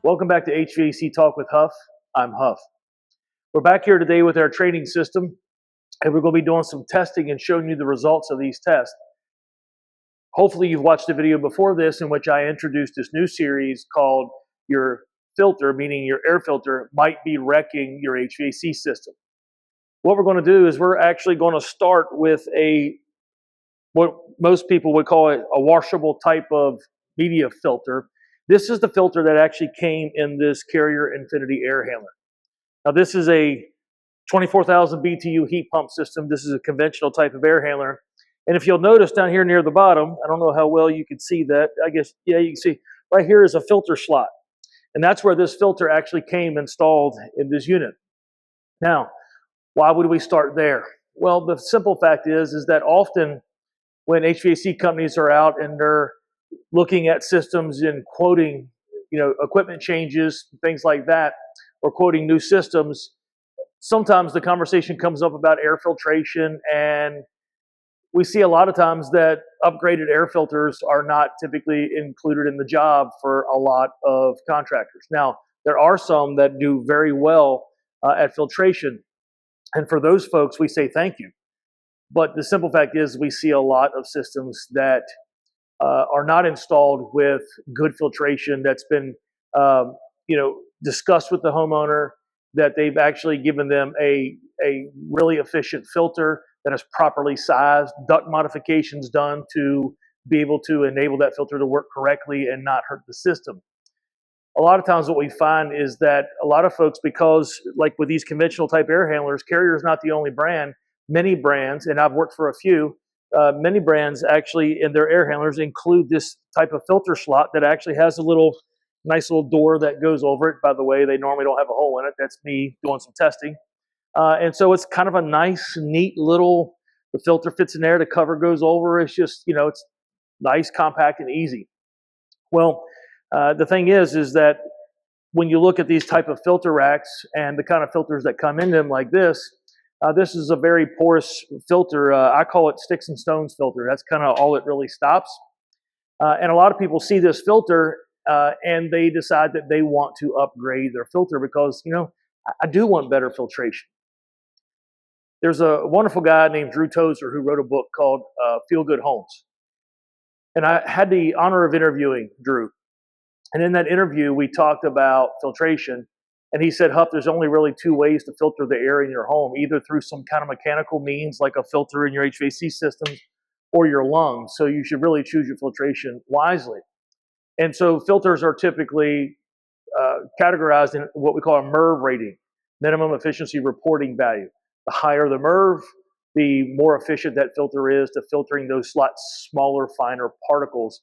Welcome back to HVAC Talk with Huff. I'm Huff. We're back here today with our training system, and we're going to be doing some testing and showing you the results of these tests. Hopefully you've watched a video before this in which I introduced this new series called Your Filter, meaning your air filter, might be wrecking your HVAC system. What we're going to do is we're actually going to start with what most people would call a washable type of media filter. This is the filter that actually came in this Carrier Infinity air handler. Now this is a 24,000 BTU heat pump system. This is a conventional type of air handler. And if you'll notice down here near the bottom, I don't know how well you can see that. I guess, yeah, you can see right here is a filter slot. And that's where this filter actually came installed in this unit. Now, why would we start there? Well, the simple fact is that often when HVAC companies are out and they're looking at systems and quoting, equipment changes, things like that, or quoting new systems, sometimes the conversation comes up about air filtration, and we see a lot of times that upgraded air filters are not typically included in the job for a lot of contractors. Now, there are some that do very well at filtration, and for those folks, we say thank you. But the simple fact is we see a lot of systems that are not installed with good filtration that's been, discussed with the homeowner, that they've actually given them a really efficient filter that is properly sized, duct modifications done to be able to enable that filter to work correctly and not hurt the system. A lot of times what we find is that a lot of folks, because like with these conventional type air handlers, Carrier is not the only brand. Many brands, and I've worked for a few, many brands actually in their air handlers include this type of filter slot that actually has a nice little door that goes over it. By the way, they normally don't have a hole in it. That's me doing some testing. And so it's kind of a nice, neat little, the filter fits in there, the cover goes over. It's just, it's nice, compact, and easy. Well, the thing is that when you look at these type of filter racks and the kind of filters that come in them like this is a very porous filter. I call it sticks and stones filter. That's kind of all it really stops. And a lot of people see this filter and they decide that they want to upgrade their filter because, I do want better filtration. There's a wonderful guy named Drew Tozer who wrote a book called Feel Good Homes. And I had the honor of interviewing Drew. And in that interview, we talked about filtration. And he said, Huff, there's only really two ways to filter the air in your home, either through some kind of mechanical means like a filter in your HVAC systems or your lungs. So you should really choose your filtration wisely. And so filters are typically categorized in what we call a MERV rating, minimum efficiency reporting value. The higher the MERV, the more efficient that filter is to filtering those smaller, finer particles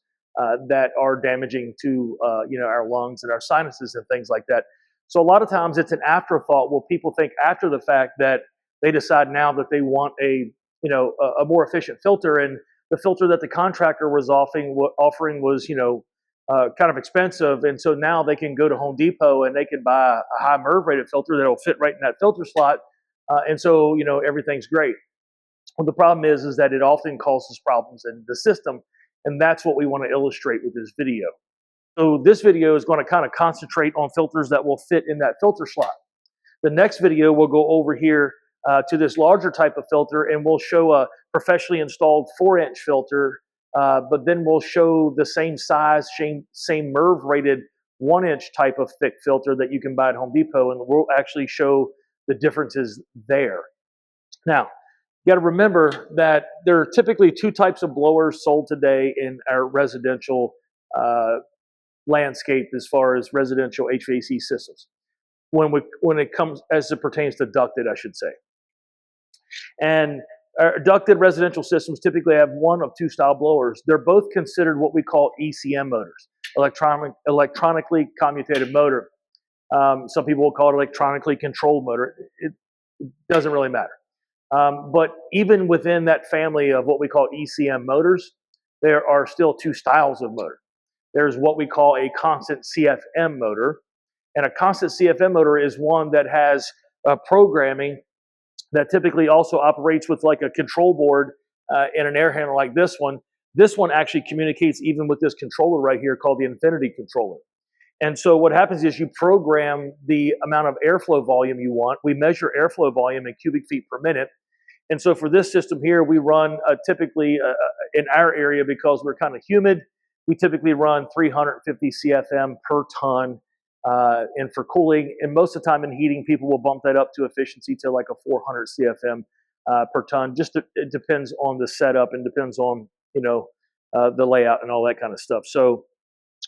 that are damaging to our lungs and our sinuses and things like that. So a lot of times it's an afterthought. Well, people think after the fact that they decide now that they want a more efficient filter, and the filter that the contractor was offering was kind of expensive, and so now they can go to Home Depot and they can buy a high MERV rated filter that'll fit right in that filter slot, and so everything's great. Well, the problem is that it often causes problems in the system, and that's what we want to illustrate with this video. So this video is going to kind of concentrate on filters that will fit in that filter slot. The next video will go over here to this larger type of filter, and we'll show a professionally installed 4-inch filter, but then we'll show the same size, same MERV rated 1-inch type of thick filter that you can buy at Home Depot, and we'll actually show the differences there. Now, you got to remember that there are typically two types of blowers sold today in our residential landscape as far as residential HVAC systems. When it comes, as it pertains to ducted, I should say. And ducted residential systems typically have one of two style blowers. They're both considered what we call ECM motors, electronically commutated motor. Some people will call it electronically controlled motor. It doesn't really matter. But even within that family of what we call ECM motors, there are still two styles of motor. There's what we call a constant CFM motor. And a constant CFM motor is one that has programming that typically also operates with like a control board in an air handler like this one. This one actually communicates even with this controller right here called the Infinity controller. And so what happens is you program the amount of airflow volume you want. We measure airflow volume in cubic feet per minute. And so for this system here, we run typically in our area, because we're kind of humid, we typically run 350 CFM per ton. And for cooling, and most of the time in heating, people will bump that up to efficiency to like a 400 CFM per ton. It depends on the setup and depends on, the layout and all that kind of stuff. So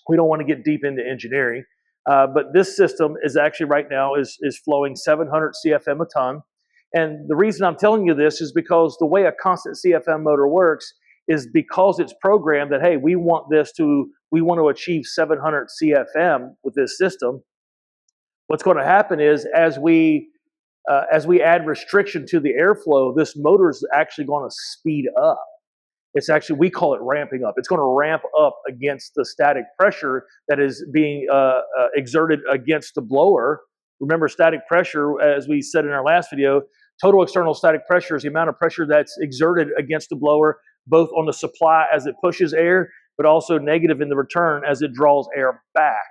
we don't want to get deep into engineering, but this system is actually right now is flowing 700 CFM a ton. And the reason I'm telling you this is because the way a constant CFM motor works is because it's programmed that, hey, we want to achieve 700 CFM with this system. What's going to happen is as we add restriction to the airflow, this motor is actually going to speed up. It's actually, we call it ramping up. It's going to ramp up against the static pressure that is being exerted against the blower. Remember, static pressure, as we said in our last video, total external static pressure is the amount of pressure that's exerted against the blower, both on the supply as it pushes air, but also negative in the return as it draws air back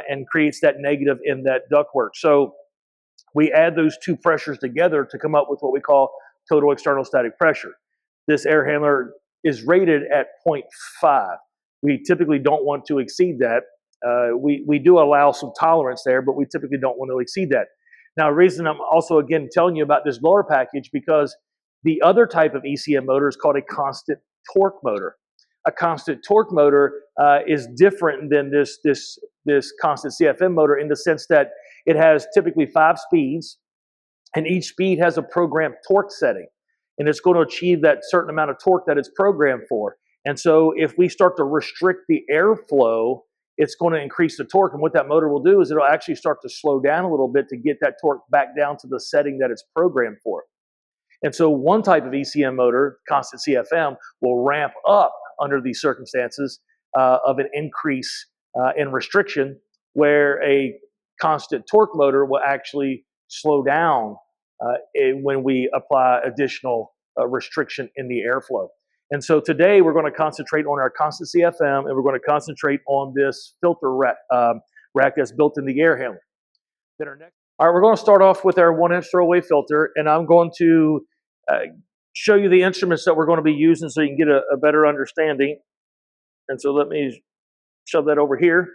and creates that negative in that ductwork. So we add those two pressures together to come up with what we call total external static pressure. This air handler is rated at 0.5. We typically don't want to exceed that. We do allow some tolerance there, but we typically don't want to exceed that. Now, the reason I'm also, again, telling you about this blower package, because the other type of ECM motor is called a constant torque motor. A constant torque motor is different than this constant CFM motor in the sense that it has typically 5 speeds, and each speed has a programmed torque setting, and it's going to achieve that certain amount of torque that it's programmed for. And so if we start to restrict the airflow, it's going to increase the torque. And what that motor will do is it'll actually start to slow down a little bit to get that torque back down to the setting that it's programmed for. And so one type of ECM motor, constant CFM, will ramp up under these circumstances of an increase in restriction, where a constant torque motor will actually slow down when we apply additional restriction in the airflow. And so today we're going to concentrate on our constant CFM, and we're going to concentrate on this filter rack that's built in the air handler. All right, we're going to start off with our 1-inch throwaway filter, and I'm going to show you the instruments that we're going to be using so you can get a better understanding. And so let me shove that over here.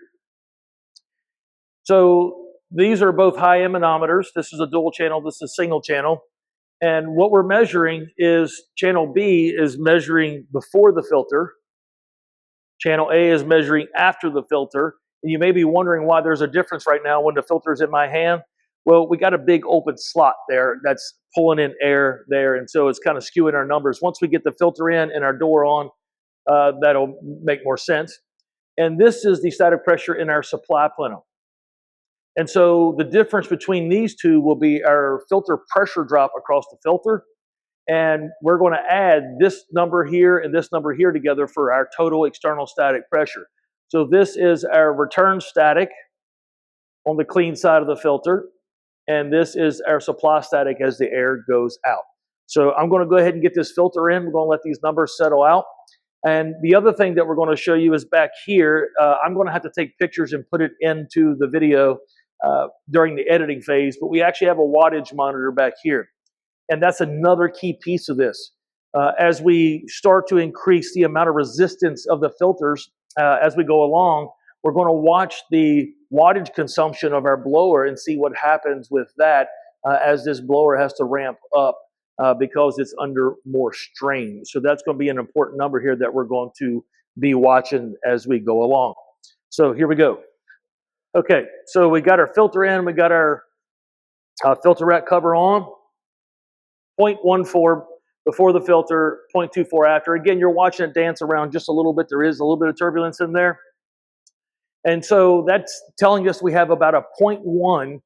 So these are both high M manometers. This is a dual channel, this is single channel. And what we're measuring is channel B is measuring before the filter. Channel A is measuring after the filter. And you may be wondering why there's a difference right now when the filter is in my hand. Well, we got a big open slot there that's pulling in air there, and so it's kind of skewing our numbers. Once we get the filter in and our door on, that'll make more sense. And this is the static pressure in our supply plenum. And so the difference between these two will be our filter pressure drop across the filter. And we're going to add this number here and this number here together for our total external static pressure. So this is our return static on the clean side of the filter. And this is our supply static as the air goes out. So I'm going to go ahead and get this filter in. We're going to let these numbers settle out. And the other thing that we're going to show you is back here. I'm going to have to take pictures and put it into the video during the editing phase, but we actually have a wattage monitor back here. And that's another key piece of this. As we start to increase the amount of resistance of the filters as we go along, we're going to watch the wattage consumption of our blower and see what happens with that as this blower has to ramp up because it's under more strain. So that's going to be an important number here that we're going to be watching as we go along. So here we go. Okay, so we got our filter in, we got our filter rack cover on. 0.14 before the filter, 0.24 after. Again, you're watching it dance around just a little bit. There is a little bit of turbulence in there. And so that's telling us we have about a 0.1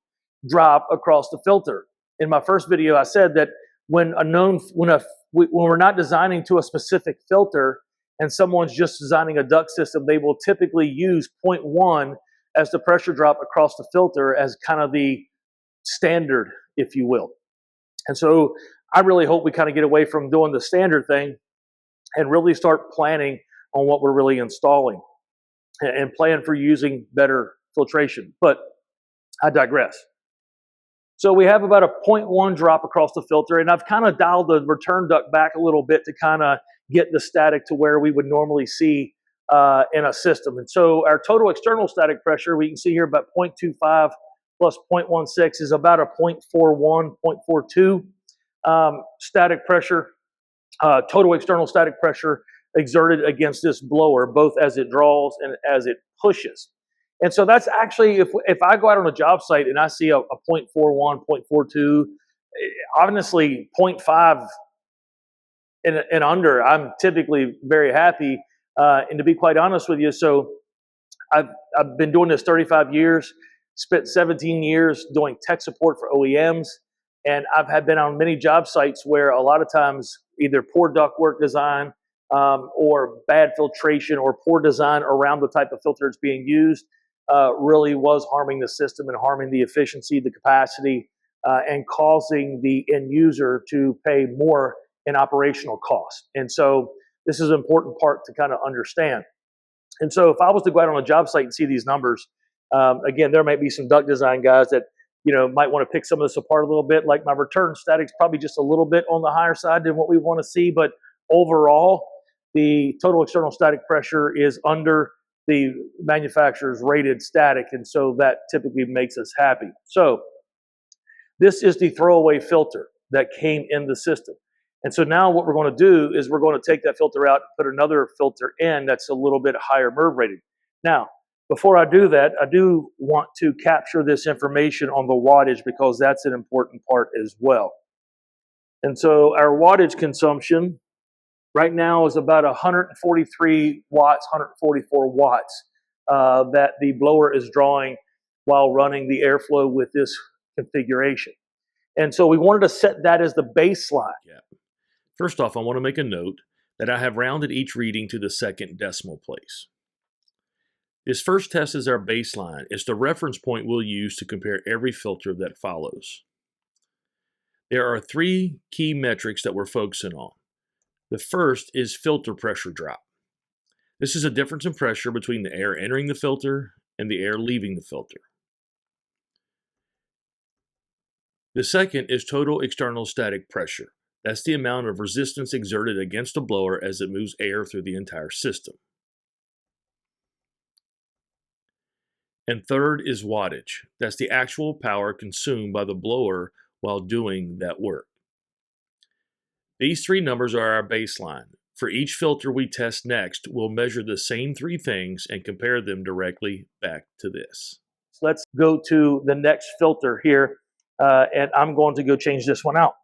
drop across the filter. In my first video, I said that when we're not designing to a specific filter and someone's just designing a duct system, they will typically use 0.1 as the pressure drop across the filter as kind of the standard, if you will. And so I really hope we kind of get away from doing the standard thing and really start planning on what we're really installing and plan for using better filtration. But I digress. So we have about a 0.1 drop across the filter, and I've kind of dialed the return duct back a little bit to kind of get the static to where we would normally see in a system. And so our total external static pressure, we can see here about 0.25 plus 0.16 is about a 0.41, 0.42 static pressure, total external static pressure exerted against this blower, both as it draws and as it pushes. And so that's actually, if I go out on a job site and I see a 0.41, 0.42, honestly 0.5 and under, I'm typically very happy. And to be quite honest with you, so I've been doing this 35 years, spent 17 years doing tech support for OEMs, and I've been on many job sites where a lot of times either poor ductwork design or bad filtration or poor design around the type of filter that's being used really was harming the system and harming the efficiency, the capacity, and causing the end user to pay more in operational costs. And so this is an important part to kind of understand. And so if I was to go out on a job site and see these numbers, again, there might be some duct design guys that might want to pick some of this apart a little bit. Like my return static's probably just a little bit on the higher side than what we want to see, but overall, the total external static pressure is under the manufacturer's rated static, and so that typically makes us happy. So this is the throwaway filter that came in the system. And so now what we're going to do is we're going to take that filter out and put another filter in that's a little bit higher MERV rating. Now, before I do that, I do want to capture this information on the wattage because that's an important part as well. And so our wattage consumption right now is about 143 watts, 144 watts that the blower is drawing while running the airflow with this configuration. And so we wanted to set that as the baseline. Yeah. First off, I want to make a note that I have rounded each reading to the second decimal place. This first test is our baseline. It's the reference point we'll use to compare every filter that follows. There are three key metrics that we're focusing on. The first is filter pressure drop. This is a difference in pressure between the air entering the filter and the air leaving the filter. The second is total external static pressure. That's the amount of resistance exerted against a blower as it moves air through the entire system. And third is wattage. That's the actual power consumed by the blower while doing that work. These three numbers are our baseline. For each filter we test next, we'll measure the same three things and compare them directly back to this. Let's go to the next filter here, and I'm going to go change this one out.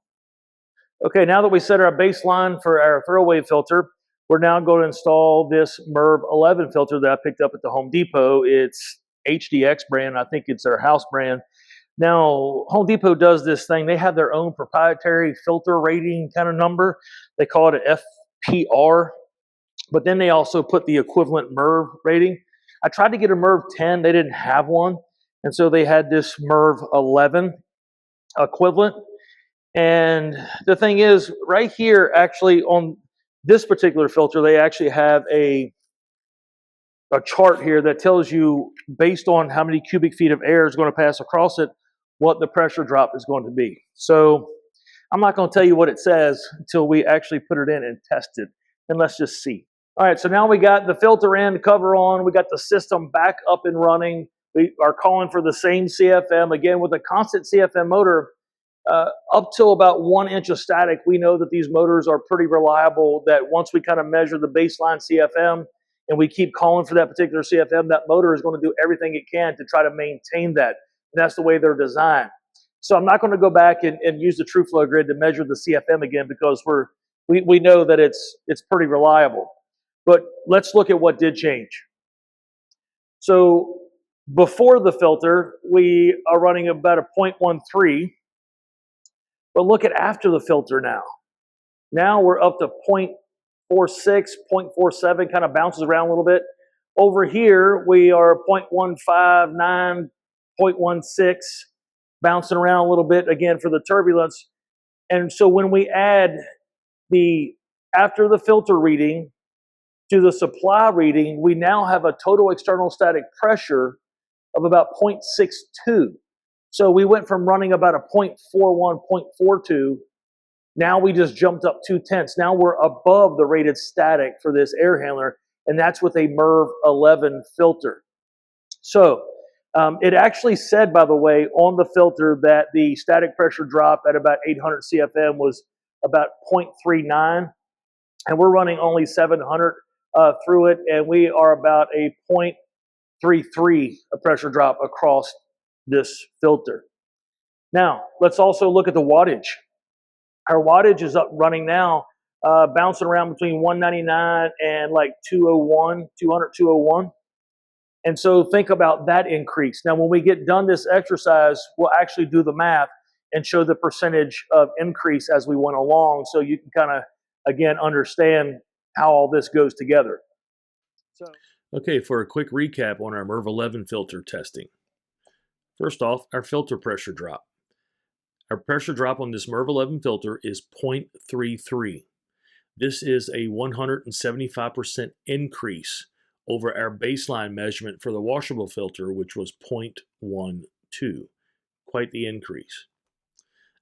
Okay, now that we set our baseline for our throwaway filter, we're now going to install this MERV 11 filter that I picked up at the Home Depot. It's HDX brand. I think it's their house brand. Now, Home Depot does this thing. They have their own proprietary filter rating kind of number. They call it an FPR, but then they also put the equivalent MERV rating. I tried to get a MERV 10. They didn't have one, and so they had this MERV 11 equivalent. And the thing is, right here, actually, on this particular filter, they actually have a chart here that tells you, based on how many cubic feet of air is going to pass across it, what the pressure drop is going to be. So I'm not going to tell you what it says until we actually put it in and test it. And let's just see. All right, so now we got the filter in, the cover on. We got the system back up and running. We are calling for the same CFM. Again, with a constant CFM motor, up till about 1 inch of static, we know that these motors are pretty reliable, that once we kind of measure the baseline CFM and we keep calling for that particular CFM, that motor is going to do everything it can to try to maintain that. And that's the way they're designed. So I'm not going to go back and use the TrueFlow grid to measure the CFM again because we know that it's pretty reliable. But let's look at what did change. So before the filter, we are running about a 0.13. But look at after the filter now. Now we're up to 0.46, 0.47, kind of bounces around a little bit. Over here, we are 0.159, 0.16, bouncing around a little bit again for the turbulence. And so when we add the after the filter reading to the supply reading, we now have a total external static pressure of about 0.62. So we went from running about a 0.41, 0.42. Now we just jumped up 2/10. Now we're above the rated static for this air handler, and that's with a MERV 11 filter. So it actually said, by the way, on the filter that the static pressure drop at about 800 CFM was about 0.39, and we're running only 700 through it, and we are about a 0.33 pressure drop across this filter. Now, let's also look at the wattage. Our wattage is up running now, bouncing around between 199 and like 201, 200, 201. And so think about that increase. Now, when we get done this exercise, we'll actually do the math and show the percentage of increase as we went along, so you can kind of, again, understand how all this goes together. Okay, for a quick recap on our MERV 11 filter testing. First off, our filter pressure drop. Our pressure drop on this MERV 11 filter is 0.33. This is a 175% increase over our baseline measurement for the washable filter, which was 0.12. Quite the increase.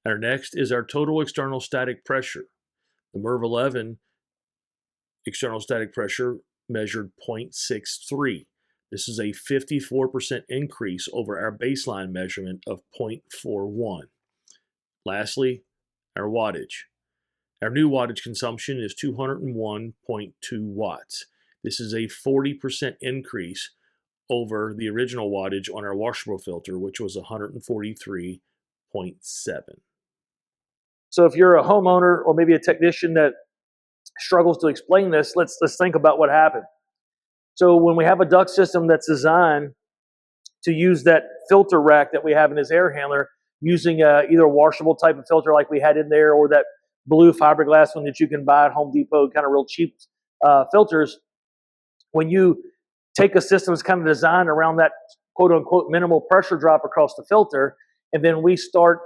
Our next is our total external static pressure. The MERV 11 external static pressure measured 0.63. This is a 54% increase over our baseline measurement of 0.41. Lastly, our wattage. Our new wattage consumption is 201.2 watts. This is a 40% increase over the original wattage on our washable filter, which was 143.7. So if you're a homeowner or maybe a technician that struggles to explain this, let's think about what happened. So when we have a duct system that's designed to use that filter rack that we have in this air handler, using either a washable type of filter like we had in there, or that blue fiberglass one that you can buy at Home Depot, kind of real cheap filters. When you take a system that's kind of designed around that quote unquote minimal pressure drop across the filter, and then we start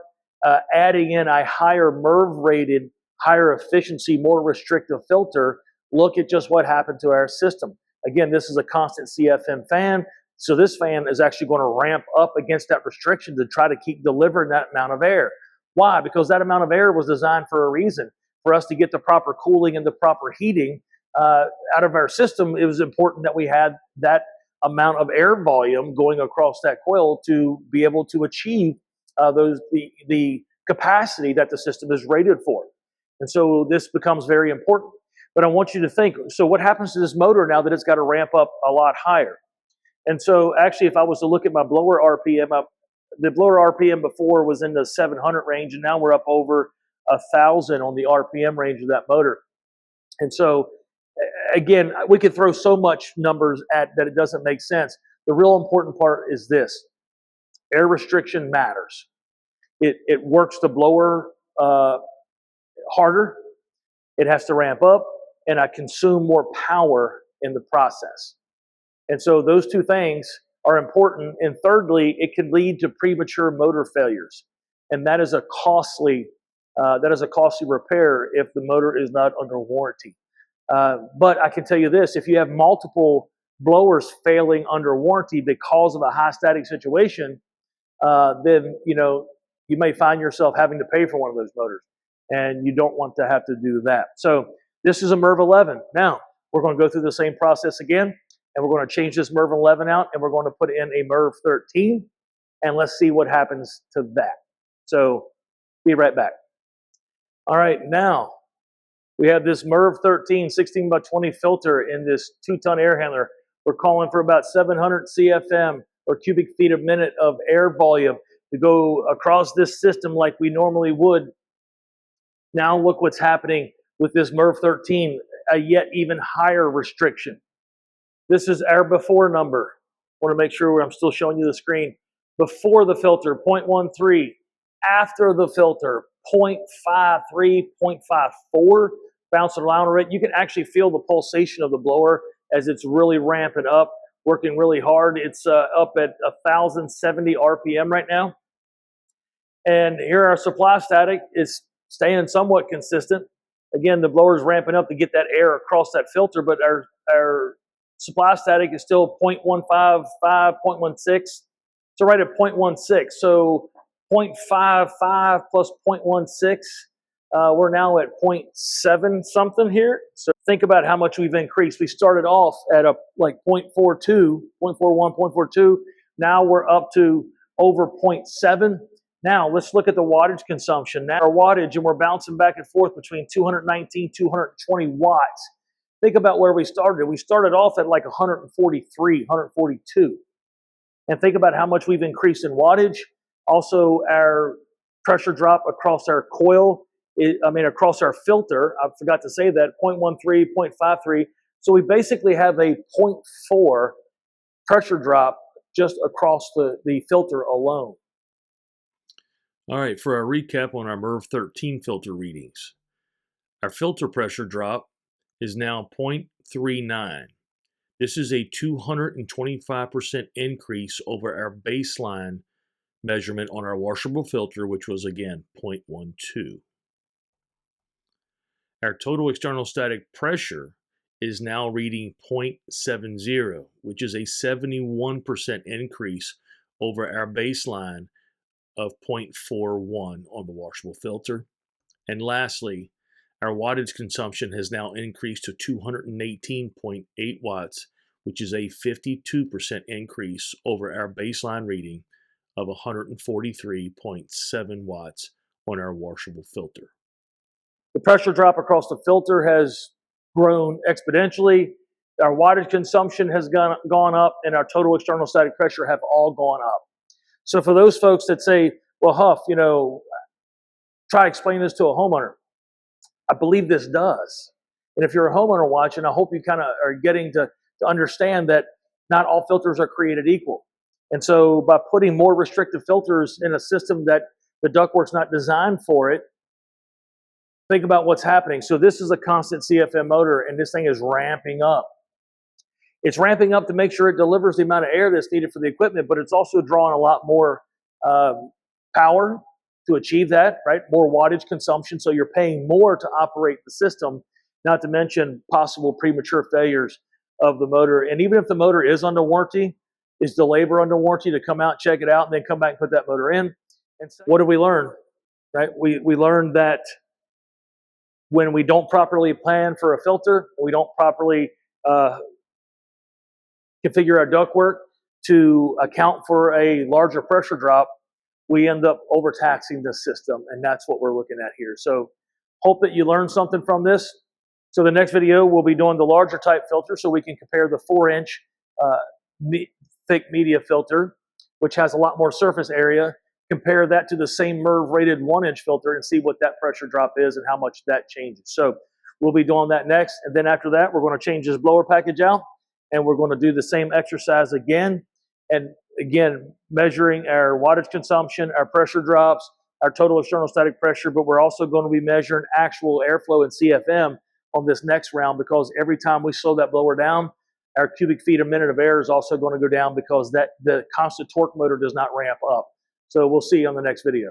adding in a higher MERV rated, higher efficiency, more restrictive filter, look at just what happened to our system. Again, this is a constant CFM fan. So this fan is actually going to ramp up against that restriction to try to keep delivering that amount of air. Why? Because that amount of air was designed for a reason. For us to get the proper cooling and the proper heating out of our system, it was important that we had that amount of air volume going across that coil to be able to achieve the capacity that the system is rated for. And so this becomes very important. But I want you to think, so what happens to this motor now that it's got to ramp up a lot higher? And so actually, if I was to look at my blower RPM, the blower RPM before was in the 700 range, and now we're up over 1,000 on the RPM range of that motor. And so, again, we could throw so much numbers at that it doesn't make sense. The real important part is this. Air restriction matters. It works the blower harder. It has to ramp up, and I consume more power in the process. And so those two things are important. And thirdly, it can lead to premature motor failures, and that is a costly repair if the motor is not under warranty. But I can tell you this: if you have multiple blowers failing under warranty because of a high static situation, then you may find yourself having to pay for one of those motors, and you don't want to have to do that. So this is a MERV 11. Now we're going to go through the same process again. And we're going to change this MERV 11 out, and we're going to put in a MERV 13, and let's see what happens to that. So be right back. All right, now we have this MERV 13 16 by 20 filter in this 2-ton air handler. We're calling for about 700 CFM, or cubic feet a minute, of air volume to go across this system like we normally would. Now look what's happening with this MERV 13, a yet even higher restriction. This is our before number. I want to make sure I'm still showing you the screen. Before the filter, 0.13. After the filter, 0.53, 0.54. Bouncing around it. You can actually feel the pulsation of the blower as it's really ramping up, working really hard. It's up at 1,070 RPM right now. And here our supply static is staying somewhat consistent. Again, the blower is ramping up to get that air across that filter, but our supply static is still 0.155, 0.16. So right at 0.16. So 0.55 plus 0.16, we're now at 0.7 something here. So think about how much we've increased. We started off at a like 0.42, 0.41, 0.42. Now we're up to over 0.7. Now let's look at the wattage consumption. Now our wattage, and we're bouncing back and forth between 219, 220 watts. Think about where we started. We started off at like 143, 142. And think about how much we've increased in wattage. Also, our pressure drop across our coil, across our filter, I forgot to say that, 0.13, 0.53. So we basically have a 0.4 pressure drop just across the filter alone. All right, for our recap on our MERV 13 filter readings, our filter pressure drop is now 0.39. This is a 225% increase over our baseline measurement on our washable filter, which was again 0.12. Our total external static pressure is now reading 0.70, which is a 71% increase over our baseline of 0.41 on the washable filter. And lastly, our wattage consumption has now increased to 218.8 watts, which is a 52% increase over our baseline reading of 143.7 watts on our washable filter. The pressure drop across the filter has grown exponentially. Our wattage consumption has gone up, and our total external static pressure have all gone up. So for those folks that say, well, Huff, try to explain this to a homeowner. I believe this does. And if you're a homeowner watching, I hope you kind of are getting to understand that not all filters are created equal. And so by putting more restrictive filters in a system that the ductwork's not designed for it, think about what's happening. So this is a constant CFM motor, and this thing is ramping up. It's ramping up to make sure it delivers the amount of air that's needed for the equipment, but it's also drawing a lot more power to achieve that, right? More wattage consumption, so you're paying more to operate the system, not to mention possible premature failures of the motor. And even if the motor is under warranty, is the labor under warranty to come out, check it out, and then come back and put that motor in? And so what did we learn, right? We learned that when we don't properly plan for a filter, we don't properly configure our ductwork to account for a larger pressure drop, we end up overtaxing the system, and that's what we're looking at here. So hope that you learned something from this. So the next video, we'll be doing the larger type filter so we can compare the 4-inch thick media filter, which has a lot more surface area, compare that to the same MERV rated 1-inch filter and see what that pressure drop is and how much that changes. So we'll be doing that next. And then after that, we're going to change this blower package out, and we're going to do the same exercise again. And again, measuring our wattage consumption, our pressure drops, our total external static pressure, but we're also going to be measuring actual airflow and CFM on this next round, because every time we slow that blower down, our cubic feet a minute of air is also going to go down, because the constant torque motor does not ramp up. So we'll see you on the next video.